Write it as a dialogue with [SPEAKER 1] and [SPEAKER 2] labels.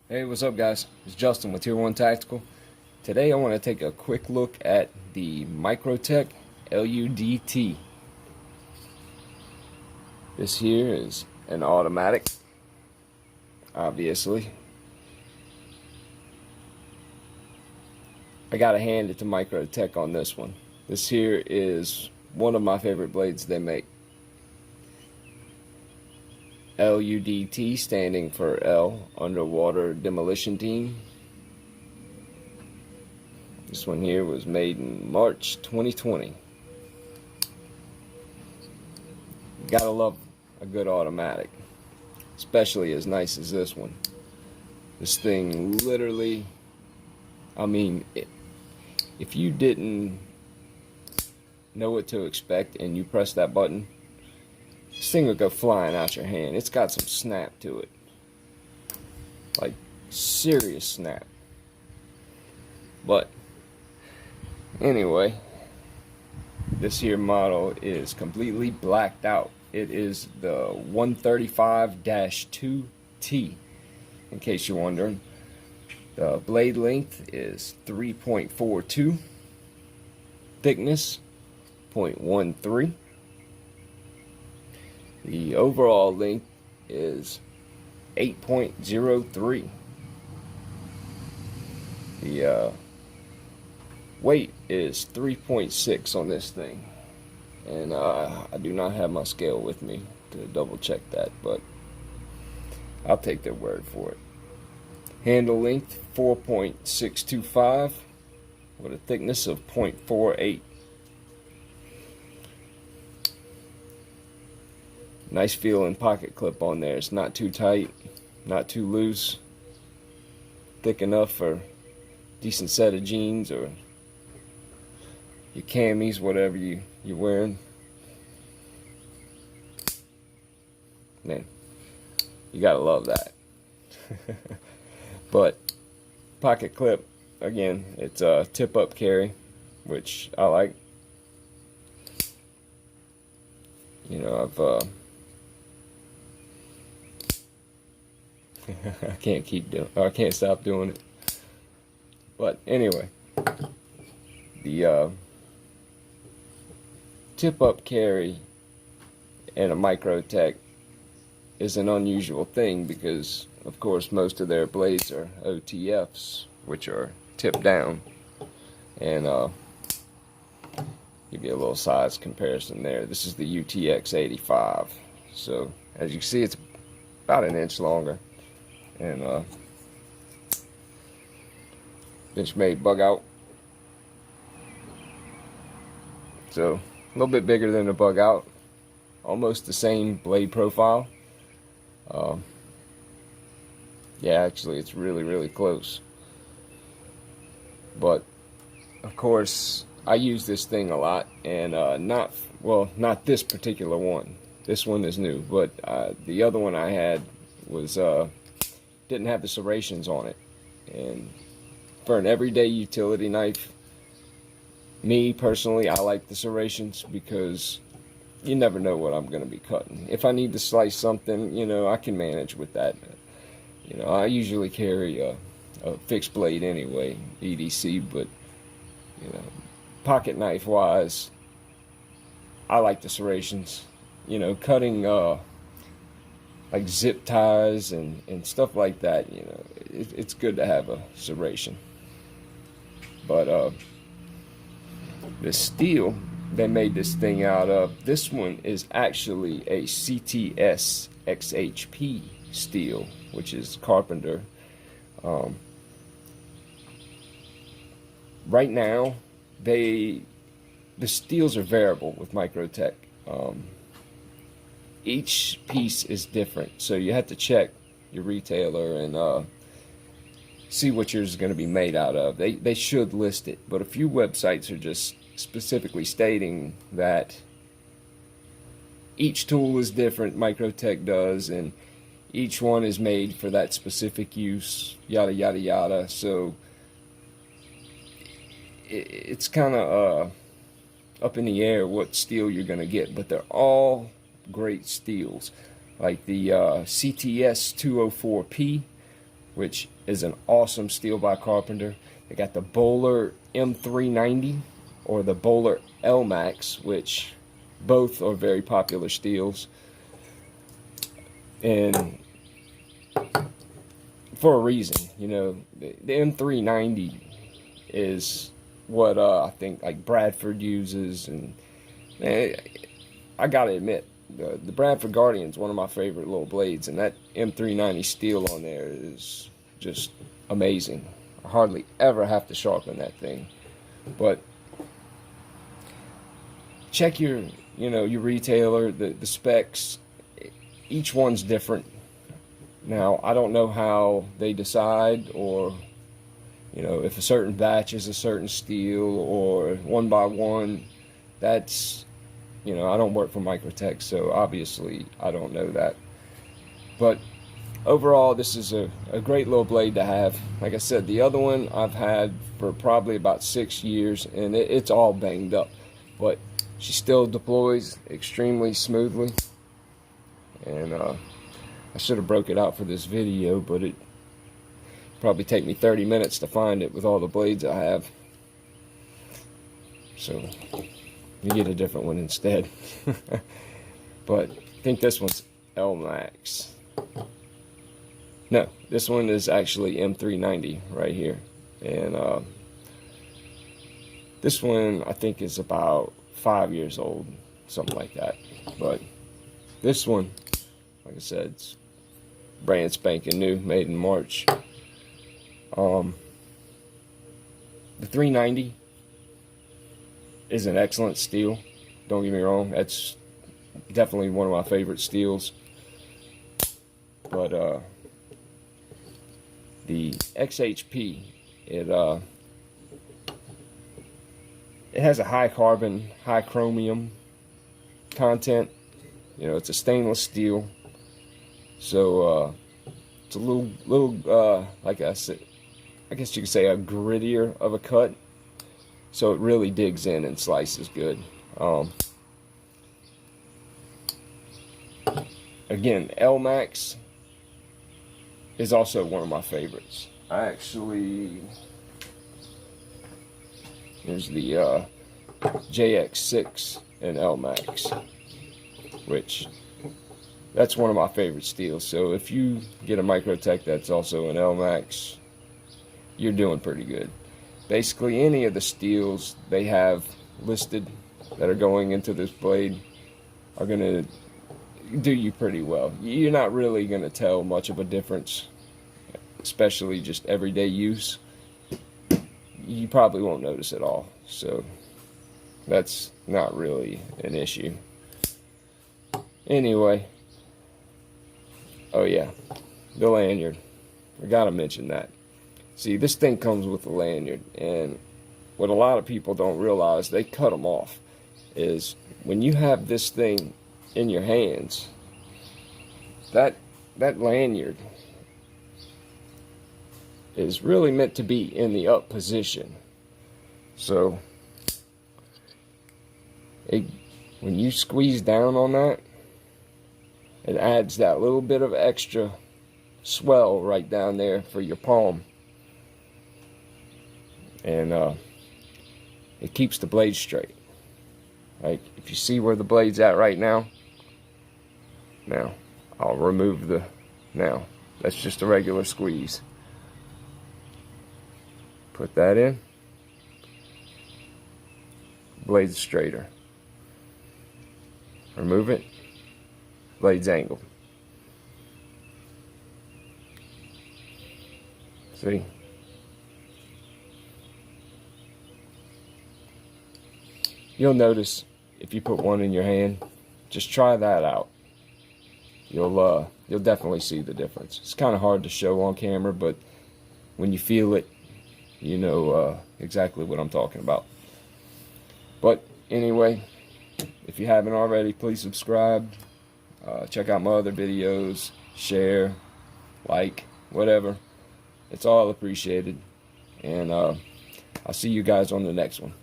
[SPEAKER 1] Hey, what's up, guys? It's Justin with Tier 1 Tactical. Today I want to take a quick look at the Microtech L.U.D.T. This here is an automatic, obviously. I gotta hand it to Microtech on this one. This here is one of my favorite blades they make. L.U.D.T. standing for L, Underwater Demolition Team. This one here was made in March 2020. Gotta love a good automatic, especially as nice as this one. This thing literally, if you didn't know what to expect and you press that button, this thing would go flying out your hand. It's got some snap to it. Like, serious snap. But, anyway, this here model is completely blacked out. It is the 135-2T, in case you're wondering. The blade length is 3.42. Thickness, 0.13. The overall length is 8.03. The weight is 3.6 on this thing. And I do not have my scale with me to double check that, but I'll take their word for it. Handle length 4.625 with a thickness of 0.48. Nice feeling pocket clip on there. It's not too tight, not too loose. Thick enough for a decent set of jeans or your camis, whatever you're wearing. Man, you gotta love that. But pocket clip, again, it's a tip-up carry, which I like. You know, I can't stop doing it. But anyway, the tip-up carry in a Microtech is an unusual thing because, of course, most of their blades are OTFs, which are tipped down. And give you a little size comparison there. This is the UTX 85. So as you can see, it's about an inch longer. And Benchmade bug out. So a little bit bigger than the bug out. Almost the same blade profile. Yeah, actually it's really close. But of course I use this thing a lot, and not this particular one. This one is new, but the other one I had was didn't have the serrations on it. And for an everyday utility knife, me personally, I like the serrations because you never know what I'm going to be cutting. If I need to slice something, you know, I can manage with that. You know, I usually carry a fixed blade anyway, EDC, but you know, pocket knife wise, I like the serrations. You know, cutting like zip ties and stuff like that, you know, it's good to have a serration. But the steel they made this thing out of, this one is actually a CTS XHP steel, which is Carpenter. Right now, the steels are variable with Microtech. Each piece is different, so you have to check your retailer and see what yours is going to be made out of. They should list it, but a few websites are just specifically stating that each tool is different, Microtech does, and each one is made for that specific use, yada yada yada. So it's kind of up in the air what steel you're going to get, but they're all great steels. Like the CTS 204P which is an awesome steel by Carpenter. They got the Bowler M390 or the Bowler L-Max, which both are very popular steels, and for a reason. You know, the M390 is what I think like Bradford uses, and I gotta admit, the Bradford Guardian's one of my favorite little blades, and that M390 steel on there is just amazing. I hardly ever have to sharpen that thing. But check your retailer, the specs. Each one's different. Now, I don't know how they decide, or if a certain batch is a certain steel or one by one. That's, I don't work for Microtech, so obviously I don't know that. But overall, this is a great little blade to have. Like I said, the other one I've had for probably about 6 years, and it's all banged up, but she still deploys extremely smoothly. And I should have broke it out for this video, but it probably take me 30 minutes to find it with all the blades I have. So you get a different one instead. But I think this one's L-Max. No, this one is actually M390 right here. And this one I think is about 5 years old, something like that. But this one, like I said, it's brand spanking new, made in March. The 390 is an excellent steel. Don't get me wrong, that's definitely one of my favorite steels. But the XHP, it has a high carbon, high chromium content. It's a stainless steel, so it's a little like I said, I guess you could say a grittier of a cut, so it really digs in and slices good. Again, L-Max is also one of my favorites. Here's the JX6 and L-Max, which that's one of my favorite steels. So if you get a Microtech that's also an L-Max, you're doing pretty good. Basically, any of the steels they have listed that are going into this blade are going to do you pretty well. You're not really going to tell much of a difference, especially just everyday use. You probably won't notice at all, so that's not really an issue. Anyway, oh yeah, the lanyard. I gotta mention that. See, this thing comes with a lanyard, and what a lot of people don't realize, they cut them off, is when you have this thing in your hands, that lanyard is really meant to be in the up position. So when you squeeze down on that, it adds that little bit of extra swell right down there for your palm. And it keeps the blade straight. Like, if you see where the blade's at right now, I'll remove that's just a regular squeeze. Put that in. Blade's straighter. Remove it. Blade's angled. See? You'll notice if you put one in your hand, just try that out. You'll definitely see the difference. It's kind of hard to show on camera, but when you feel it, you know exactly what I'm talking about. But anyway, if you haven't already, please subscribe. Check out my other videos, share, like, whatever. It's all appreciated. And I'll see you guys on the next one.